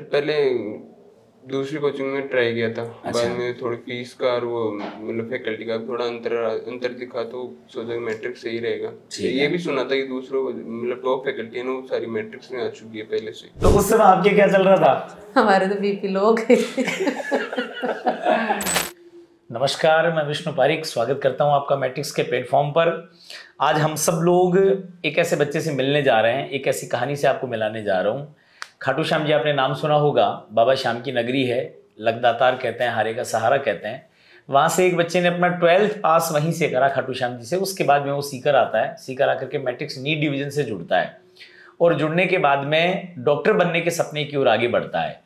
फिर पहले दूसरी कोचिंग में ट्राई किया था। अच्छा। बाद में थोड़ी फीस का और वो मतलब फैकल्टी का थोड़ा अंतर दिखा तो सोचा कि मैट्रिक्स सही रहेगा। ये भी सुना था कि दूसरों मतलब टॉप फैकल्टी है ना वो सारी मैट्रिक्स में आ चुकी है पहले से। तो उस समय आपके क्या चल रहा था? हमारे तो बीपी लो गए। नमस्कार, मैं विष्णु पारिक स्वागत करता हूं आपका मैट्रिक्स के प्लेटफॉर्म पर। आज हम सब लोग एक ऐसे बच्चे से मिलने जा रहे हैं, एक ऐसी कहानी से आपको मिलाने जा रहा हूं। खाटू श्याम जी आपने नाम सुना होगा, बाबा श्याम की नगरी है, लगदातार कहते हैं, हारे का सहारा कहते हैं। वहाँ से एक बच्चे ने अपना 12th पास वहीं से करा खाटू श्याम जी से। उसके बाद में वो सीकर आता है, सीकर आकर के मैट्रिक्स नीट डिवीजन से जुड़ता है और जुड़ने के बाद में डॉक्टर बनने के सपने की ओर आगे बढ़ता है।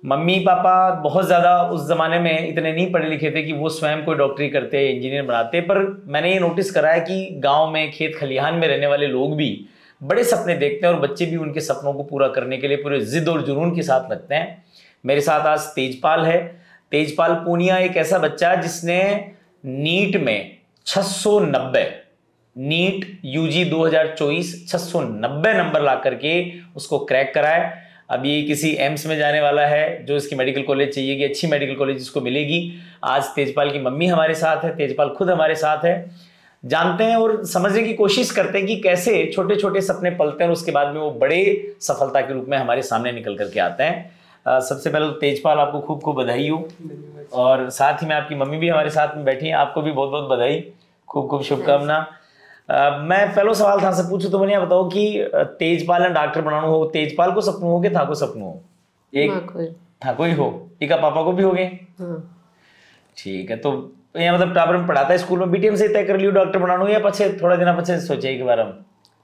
मम्मी पापा बहुत ज़्यादा उस ज़माने में इतने नहीं पढ़े लिखे थे कि वो स्वयं कोई डॉक्टरी करते, इंजीनियर बनाते, पर मैंने ये नोटिस करा है कि गांव में खेत खलिहान में रहने वाले लोग भी बड़े सपने देखते हैं और बच्चे भी उनके सपनों को पूरा करने के लिए पूरे जिद और जुनून के साथ लगते हैं। मेरे साथ आज तेजपाल है। तेजपाल पूनिया एक ऐसा बच्चा है जिसने नीट में 690 नीट यूजी 2024 690 नंबर ला करके उसको क्रैक करा है। अब ये किसी एम्स में जाने वाला है, जो इसकी मेडिकल कॉलेज चाहिए कि अच्छी मेडिकल कॉलेज इसको मिलेगी। आज तेजपाल की मम्मी हमारे साथ है, तेजपाल खुद हमारे साथ है। जानते हैं और समझने की कोशिश करते हैं कि कैसे छोटे छोटे सपने पलते हैं और उसके बाद में वो बड़े सफलता के रूप में हमारे सामने निकल करके आते हैं। सबसे पहले तो तेजपाल आपको खूब खूब बधाई हो, और साथ ही में आपकी मम्मी भी हमारे साथ में बैठी हैं, आपको भी बहुत बहुत बधाई, खूब खूब शुभकामना। मैं पहला सवाल था से पूछूं तो मुझे बताओ कि तेजपाल ने डॉक्टर बनाना हो, तेजपाल को सपनों हो कि था को सपनों हो? एक था कोई हो, एक पापा को भी हो गए। ठीक है, तो ये मतलब टाबर में पढ़ाता है स्कूल में, बीटीएम से तय कर लियो डॉक्टर बनाना हो या पछे थोड़ा दिन पछे सोचे एक बार?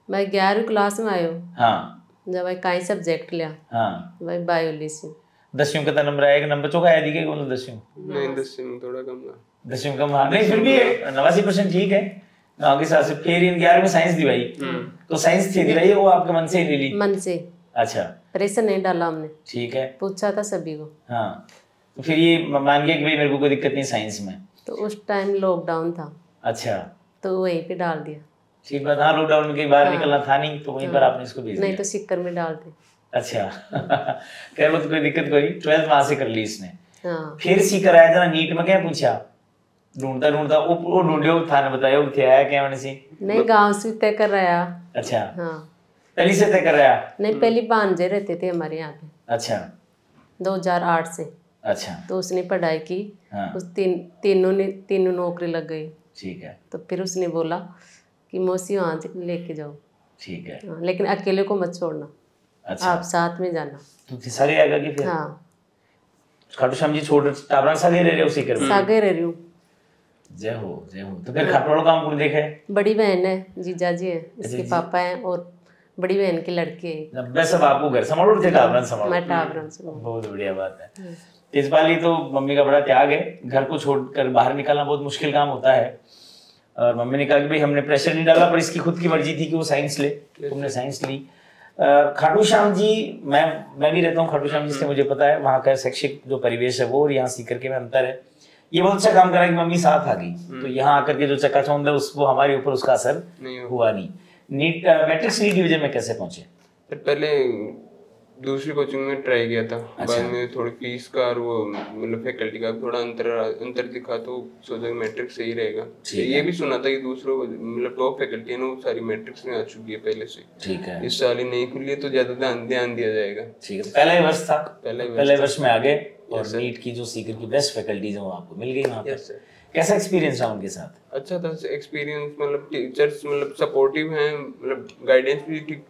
मैं 11वीं क्लास में आयो। हाँ, जब भाई काई सब्जेक्ट लिया। हाँ भाई बायोलॉजी। 10वीं का नंबर आया, एक नंबर चौका आया दी के बोलो 10वीं? नहीं 10वीं में थोड़ा कम है। 10वीं कम, हाँ नहीं फिर भी 89% ठीक है गाँव के हिसाब से। फिर इन 11वीं में साइंस दी भाई, तो साइंस थी दी भाई, वो आपके मन से ही ले ली? मन से। अच्छा, प्रेशर नहीं डाला हमने। ठीक है, पूछा था सभी को। हाँ, तो फिर ये मान गया कि भाई मेरे को कोई दिक्कत नहीं साइंस में। तो उस टाइम लॉकडाउन था। अच्छा, तो वहीं पे डाल दिया। ठीक बात, हाँ लॉकडाउन में कहीं बाहर निकलना था नहीं, तो वहीं पर आपने इसको भेज दिया। नहीं तो सिक्कर में डालते। अच्छा खैर वो तो कोई दिक्कत कोई, 12th वहां से कर ली इसने। हाँ। फिर सीकर आया था नीट में, क्या पूछा? ढूंढता ढूंढता वो ढूंढियो था ने बताया वो थे आया क्या मैंने सी? नहीं गांव से तय कर रहा। अच्छा, हाँ पहली से तय कर रहा? नहीं, पहली भांजे रहते थे हमारे यहाँ पे। अच्छा, 2008 से। अच्छा, तो उसने पढ़ाई की। हाँ। उस तीनों नौकरी लग गई। ठीक है, तो फिर उसने बोला कि मौसी वहाँ से लेके जाओ। ठीक है, हाँ, लेकिन अकेले को मत छोड़ना। अच्छा, आप साथ में जाना। तो सारे आएगा कि फिर? हाँ, खाटू श्याम जी छोड़ टाबरा सागे रह रहे हो सीकर में? सागे रह रही हूँ। जय हो जय हो। तो फिर खाटवाड़ों काम कौन देखे? बड़ी बहन है, जीजा जी है, इसके पापा हैं और बड़ी बहन की लड़की है। मैं सब आपको घर संभालो थे, टाबरन संभालो? मैं टाबरन से। बहुत बढ़िया बात है। तेजपाली तो मम्मी का बड़ा त्याग है, घर को छोड़कर बाहर निकलना बहुत मुश्किल काम होता है। और मम्मी ने कहा कि भाई हमने प्रेशर नहीं डाला, पर इसकी खुद की मर्जी थी कि वो साइंस ले, तुमने साइंस ली। खाटू श्याम जी, मैं भी रहता हूँ खाटू श्याम जी से, मुझे पता है वहाँ का शैक्षिक जो परिवेश है वो और यहाँ सीकर के में अंतर है। ये बहुत अच्छा काम करा कि मम्मी साथ आ गई, तो यहाँ आकर के जो चकाचौंध है वो हमारे ऊपर उसका असर हुआ नहीं। नीट मैट्रिक्स नीट डिवीजन में कैसे पहुंचे? पहले दूसरी कोचिंग में ट्राई किया था। बाद में थोड़ी फीस का और वो मतलब फैकल्टी का थोड़ा अंतर दिखा तो सोचा कि मैट्रिक्स सही रहेगा। ये भी सुना था कि दूसरों मतलब टॉप फैकल्टी है ना वो सारी मैट्रिक्स में आ चुकी है पहले से। ठीक है, इस साल ही नहीं खुली है तो ज्यादा ध्यान दिया जाएगा। ठीक है, पहला ही वर्ष था, पहले वर्ष में आ गए और नीट की जो सीकर की बेस्ट फैकल्टीज है वो आपको मिल गई वहाँ पर। कैसा एक्सपीरियंस रहा उनके साथ? अच्छा था एक्सपीरियंस, मतलब टीचर्स मतलब सपोर्टिव हैं, मतलब गाइडेंस भी ठीक,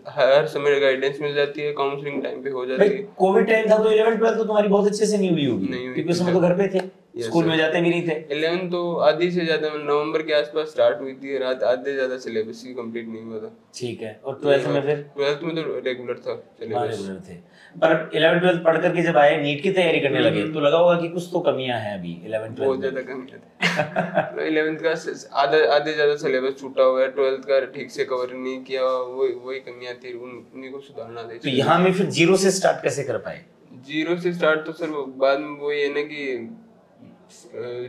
हर समय गाइडेंस मिल जाती है, काउंसलिंग टाइम पे हो जाती है। कोविड टाइम था तो 11th 12th तो तुम्हारी बहुत अच्छे से नहीं हुई होगी, क्योंकि उस समय तो घर पे थे, स्कूल में जाते भी नहीं थे। 11th तो आधी से ज्यादा नवंबर के आसपास स्टार्ट हुई थी, रात आधे ज्यादा सिलेबस ही कंप्लीट नहीं हुआ था। ठीक है, और 12th में फिर? 12th में तो रेगुलर था सिलेबस। रेगुलर थे, पर 11th 12th पढ़ करके जब आए नीट की तैयारी करने लगे तो लगा होगा कि कुछ तो कमियां हैं अभी 11th 12th। बहुत ज्यादा कमियां थी। 11th का आधे ज्यादा सिलेबस छूटा हुआ है, 12th का ठीक से कवर नहीं किया, वही कमियां थी, उन्हीं को सुधारना थी। तो यहाँ में फिर जीरो से स्टार्ट कैसे कर पाए? जीरो से स्टार्ट तो सर बाद में वो ये ना कि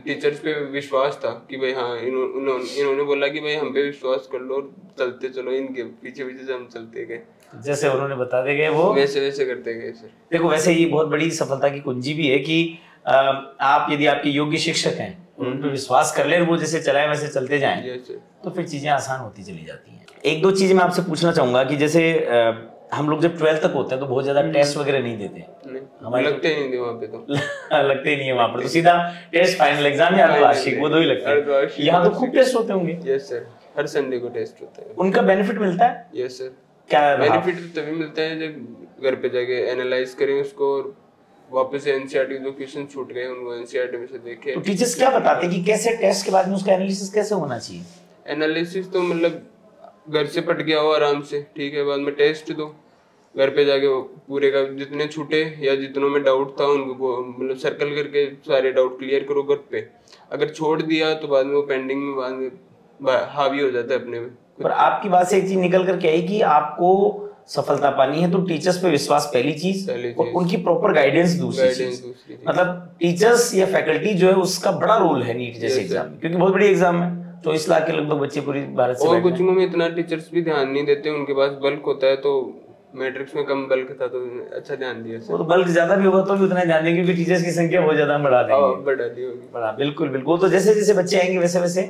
टीचर्स पे विश्वास था कि भाई हाँ इन्होंने बोला कि भाई हम पे विश्वास कर लो और चलते चलो, इनके पीछे पीछे हम चलते गए। जैसे उन्होंने बता दे गए वो वैसे वैसे करते गए सर। देखो वैसे ये बहुत बड़ी सफलता की कुंजी भी है कि आप यदि आपके योग्य शिक्षक हैं और उन पर विश्वास कर ले और वो जैसे चलाए वैसे चलते जाएं तो फिर चीजें आसान होती चली जाती हैं। एक दो चीजें मैं आपसे पूछना चाहूंगा कि जैसे हम लोग जब 12th तक होते हैं तो बहुत ज्यादा टेस्ट वगैरह नहीं देते, हमारे लगते ही नहीं थे वहाँ पे तो लगते ही नहीं है वहाँ पर, तो सीधा टेस्ट फाइनल एग्जाम या अर्धवार्षिक वो दो ही लगते हैं। यहाँ तो खूब टेस्ट होते होंगे। यस सर, हर संडे को टेस्ट होता है। उनका बेनिफिट मिलता है? Yes sir. क्या बेनिफिट तभी मिलता है जब घर पे जाके एनालाइज करें उसको और वापस से एनसीईआरटी जो क्वेश्चन छूट गए उनको एनसीईआरटी में से देखे। तो टीचर्स क्या बताते हैं कि कैसे टेस्ट के बाद में उसका एनालिसिस कैसे होना चाहिए? एनालिसिस तो मतलब घर से पढ़ गया हो आराम से, ठीक है, बाद में टेस्ट दो, घर पे जाके पूरे का जितने छूटे या जितनों में डाउट था उनको मतलब सर्कल करके सारे डाउट क्लियर करो घर पे। अगर छोड़ दिया तो बाद में वो पेंडिंग में बाद में हावी हो जाता है अपने में। पर आपकी बात से एक चीज निकल करके आई कि आपको सफलता पानी है तो टीचर्स पे विश्वास पहली चीज और उनकी प्रॉपर गाइडेंस दूसरी चीज। मतलब टीचर्स या फैकल्टी जो है उसका बड़ा रोल है नीट जैसे एग्जाम में, क्योंकि बहुत बड़ी एग्जाम है, 24 लाख के लगभग बच्चे पूरी भारत से। और कोचिंगों में इतना टीचर्स भी ध्यान नहीं देते, उनके पास बल्क होता है, तो मैट्रिक्स में कम बल्क था तो अच्छा ध्यान दिया। वो तो बल्क ज्यादा भी होगा तो भी उतना ध्यान देंगे क्योंकि टीचर्स की संख्या बहुत ज्यादा बढ़ा देंगे। बढ़ा दी होगी, बढ़ा, बिल्कुल बिल्कुल। तो जैसे जैसे बच्चे आएंगे वैसे वैसे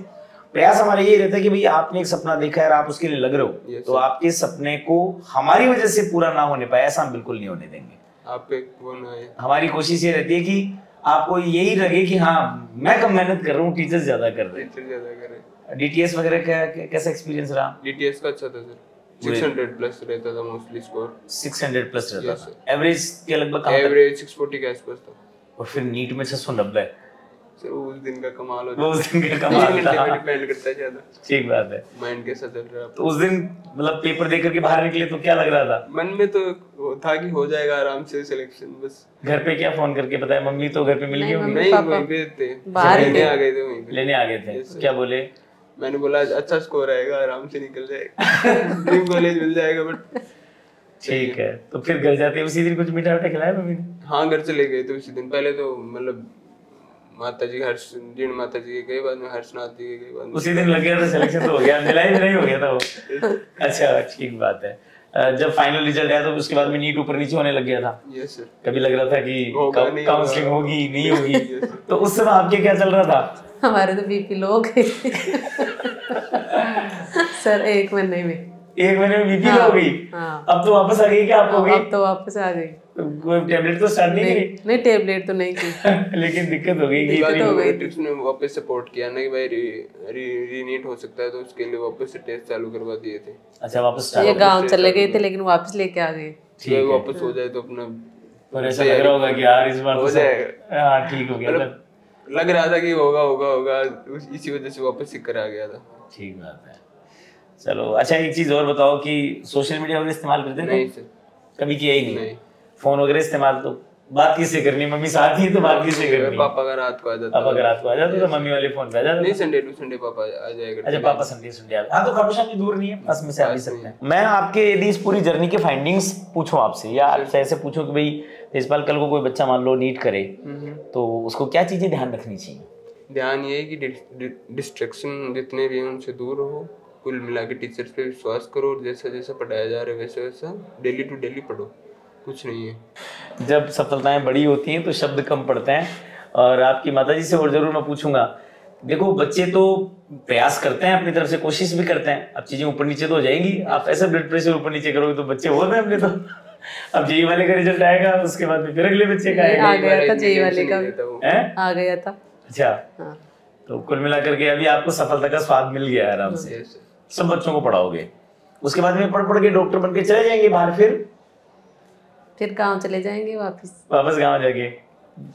प्रयास हमारा यही रहता है कि भाई आपने एक सपना देखा है और आप उसके लिए लग रहे हो, तो आपके सपने को हमारी वजह से पूरा ना होने पाए ऐसा हम बिल्कुल नहीं होने देंगे। आप पे वो ना है। हमारी कोशिश ये रहती है कि आपको यही लगे कि हाँ मैं कम मेहनत कर रहा हूँ, टीचर्स ज्यादा कर रहे हैं। डीटीएस वगैरह कैसा एक्सपीरियंस रहा? डीटीएस का अच्छा था सर, 600 प्लस रहता था मोस्टली स्कोर। 600 प्लस रहता था, एवरेज के लगभग? एवरेज 640 के आसपास था। और फिर नीट में 690 सर उस दिन का कमाल होता है। उस दिन का कमाल था, डिपेंड करता है ज्यादा। ठीक बात है, माइंड कैसा चल रहा है। तो उस दिन मतलब पेपर देकर के बाहर निकले तो क्या लग रहा था? मन में तो था कि हो जाएगा आराम से सिलेक्शन। बस घर पे क्या फोन करके बताया? मम्मी तो घर पे मिल गई होंगी? नहीं, वहीं पे थे, लेने आ गए थे, वहीं पे लेने आ गए थे। क्या बोले? मैंने बोला अच्छा स्कोर आएगा, आराम से निकल जाएगा, ड्रीम कॉलेज मिल जाएगा। बट ठीक है, तो फिर घर जाते उसी दिन कुछ मीठा मीठा खिलाया मम्मी ने? हाँ, घर चले गए थे उसी दिन। पहले तो मतलब माता जी हर्ष जीण माता जी के गए, बाद में हर्षनाथ जी के गए, बाद में उसी दिन लग गया था सिलेक्शन तो हो गया, मिला ही नहीं हो गया था वो। अच्छा, ठीक बात है। जब फाइनल रिजल्ट आया तो उसके बाद में नीट ऊपर नीचे होने लग गया था? Yes sir. कभी लग रहा था कि काउंसलिंग होगी नहीं होगी? तो उस समय आपके क्या चल रहा था? हमारे तो बीपी लो हो गए सर, 1 महीने में। 1 महीने में बीपी लो हो गई? अब तो वापस आ गई क्या आप? हो गई? अब तो वापस आ गई। कोई टैबलेट तो स्टार्ट नहीं करी? नहीं, टैबलेट तो नहीं की। लेकिन दिक्कत हो गई। मैट्रिक्स ने वापस सपोर्ट किया ना कि भाई रीनीट हो सकता है, तो उसके लिए वापस से टेस्ट चालू करवा दिए थे। अच्छा, वापस ये गांव चले गए थे लेकिन वापस लेके आ गए। ठीक, वापस हो जाए तो अपना पर ऐसा लग रहा होगा कि यार इस बार हो जाएगा। हाँ, ठीक हो गया। लग रहा था कि होगा होगा होगा, इसी वजह से वापस सिक्कर आ गया था। ठीक बात है। चलो, अच्छा एक चीज और बताओ कि सोशल मीडिया वगैरह इस्तेमाल करते थे? नहीं सर, कभी किया ही नहीं। फोन वगैरह इस्तेमाल तो बात किससे करनी? मम्मी साथ ही तो बात किससे करनी? पापा का रात को आ जाता, पापा का रात को आ जाता तो मम्मी वाले फोन पे आ जाता? नहीं, संडे टू संडे पापा आ जाएगा। अच्छा, पापा संडे हाँ, तो खाटू श्याम जी दूर नहीं है, पास में से आ भी सकते हैं। मैं आपके यदि इस पूरी जर्नी के फाइंडिंग्स पूछूं आपसे, या आपसे ऐसे पूछूं कि भाई तेजपाल कल को कोई बच्चा मान लो नीट करे तो उसको क्या चीजें ध्यान रखनी चाहिए? ध्यान ये है कि डिस्ट्रैक्शन जितने भी हैं उनसे दूर रहो, कुल मिला के टीचर्स पे विश्वास करो और जैसा जैसा पढ़ाया जा रहा है वैसा वैसा डेली टू डेली पढ़ो, कुछ नहीं है। जब सफलताएं बड़ी होती हैं तो शब्द कम पड़ते हैं। और आपकी माताजी से और जरूर मैं पूछूंगा, देखो बच्चे तो प्रयास करते हैं अपनी तरफ से, कोशिश भी करते हैं, अब चीजें ऊपर नीचे तो हो जाएंगी। आप ऐसा ब्लड प्रेशर ऊपर नीचे करोगे तो बच्चे हो गए अपने। तो अब जेई वाले का रिजल्ट आएगा, उसके बाद फिर अगले बच्चे का आएगा। आ गया था जेई वाले का, आ गया था। अच्छा, तो कुल मिलाकर के अभी आपको सफलता का स्वाद मिल गया आराम से। सब बच्चों को पढ़ाओगे, उसके बाद में पढ़ के डॉक्टर बन के चले जाएंगे बाहर, फिर गांव चले जाएंगे, वापस गांव जाके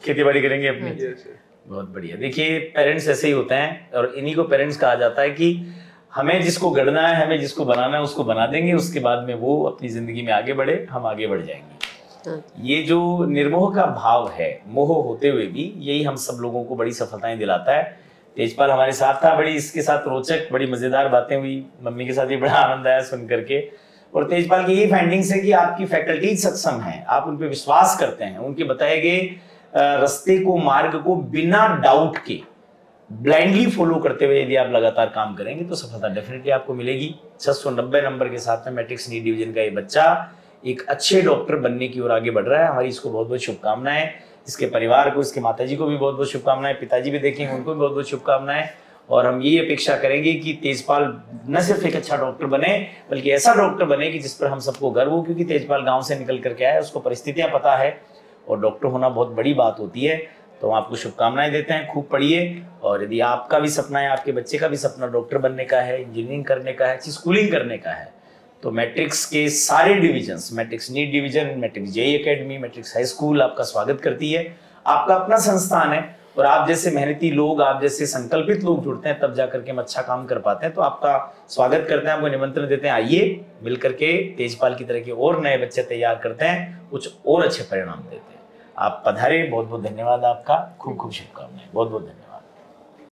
खेती बाड़ी करेंगे अपनी। बहुत बढ़िया। देखिए, पेरेंट्स ऐसे ही होते हैं और इन्हीं को पेरेंट्स कहा जाता है कि हमें जिसको गढ़ना है, हमें जिसको बनाना है उसको बना देंगे, उसके बाद में वो अपनी जिंदगी में आगे बढ़े, हम आगे बढ़ जाएंगे। ये जो निर्मोह का भाव है, मोह होते हुए भी, यही हम सब लोगों को बड़ी सफलताएं दिलाता है। तेजपाल हमारे साथ था, बड़ी इसके साथ रोचक, बड़ी मजेदार बातें हुई, मम्मी के साथ भी बड़ा आनंद आया सुन करके। और तेजपाल की यही फाइंडिंग्स है कि आपकी फैकल्टीज सक्षम है, आप उन पे विश्वास करते हैं, उनके बताए गए रास्ते को, मार्ग को बिना डाउट के ब्लाइंडली फॉलो करते हुए यदि आप लगातार काम करेंगे तो सफलता डेफिनेटली आपको मिलेगी। 690 नंबर के साथ में मैट्रिक्स नीट डिवीजन का ये बच्चा एक अच्छे डॉक्टर बनने की ओर आगे बढ़ रहा है। हमारी इसको बहुत बहुत शुभकामनाएं, इसके परिवार को, इसके माताजी को भी बहुत बहुत शुभकामनाएं, पिताजी भी देखेंगे उनको भी बहुत बहुत शुभकामनाएं। और हम ये अपेक्षा करेंगे कि तेजपाल न सिर्फ एक अच्छा डॉक्टर बने बल्कि ऐसा डॉक्टर बने कि जिस पर हम सबको गर्व हो, क्योंकि तेजपाल गांव से निकल करके आया है, उसको परिस्थितियां पता है और डॉक्टर होना बहुत बड़ी बात होती है। तो हम आपको शुभकामनाएं देते हैं, खूब पढ़िए। और यदि आपका भी सपना है, आपके बच्चे का भी सपना डॉक्टर बनने का है, इंजीनियरिंग करने का है, अच्छी स्कूलिंग करने का है, तो मैट्रिक्स के सारे divisions, Matrix NEET division, Matrix JEE academy, Matrix high school आपका स्वागत करती है। आपका अपना संस्थान है और आप जैसे मेहनती लोग, आप जैसे संकल्पित लोग जुड़ते हैं तब जाकर के हम अच्छा काम कर पाते हैं। तो आपका स्वागत करते हैं, आपको निमंत्रण देते हैं, आइए मिलकर के तेजपाल की तरह के और नए बच्चे तैयार करते हैं, कुछ और अच्छे परिणाम देते हैं। आप पधारे, बहुत बहुत धन्यवाद आपका, खूब खूब शुभकामनाएं, बहुत बहुत धन्यवाद।